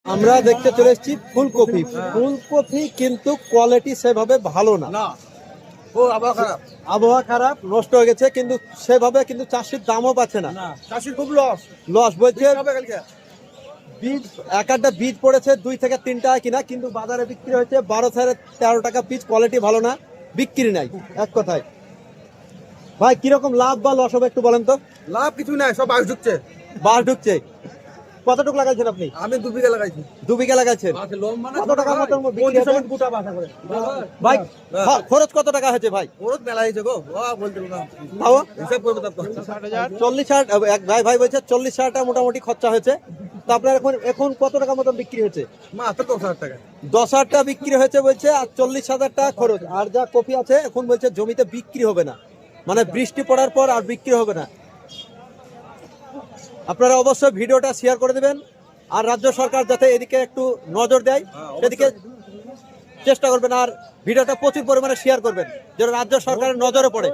আমরা দেখতে চলে এসেছি ফুলকপি। ফুলকপি কিন্তু কোয়ালিটি সেভাবে ভালো না, আবহাওয়া খারাপ, নষ্ট হয়ে গেছে, কিন্তু সেভাবে কিন্তু চাষির দামও পাচ্ছে না, চাষির খুব লস লস বলছে। কালকে বীজ এক একটা বীজ পড়েছে 2 থেকে 3 টাকা কিনা, কিন্তু বাজারে বিক্রি হয়েছে 12 থেকে 13 টাকা পিস। কোয়ালিটি ভালো না, বিক্রি নাই এক কথায়। ভাই কিরকম লাভ বা লস হবে একটু বলেন তো। লাভ কিছু নাই, সব বাস ঢুকছে। বাস ঢুকছে। কতটুকু লাগাইছেন আপনি? আমি 2 বিঘা লাগাইছি। 2 বিঘা লাগাইছেন। কত টাকা মতন বিক্রি হবে? ভাই খরচ কত টাকা হয়েছে ভাই? খরচ মেলা হয়েছে গো, বলতে না তাও হিসাব করবে তারপর 40-60 এক ভাই বলছে 40-60 টাকা মোটামুটি খরচা হয়েছে। তো আপনার এখন কত টাকা মতন বিক্রি হয়েছে? মাত্র 10,000 টাকা। 10,000 টাকা বিক্রি হয়েছে বলছে, আর 40,000 টাকা খরচ। আর যা কপি আছে এখন বলছে জমিতে বিক্রি হবে না, মানে বৃষ্টি পড়ার পর আর বিক্রি হবে না। আপনারা অবশ্যই ভিডিওটা শেয়ার করে দেবেন, আর রাজ্য সরকার যাতে এদিকে একটু নজর দেয় সেদিকে চেষ্টা করবেন, আর ভিডিওটা প্রচুর পরিমাণে শেয়ার করবেন যেন রাজ্য সরকারের নজরে পড়ে।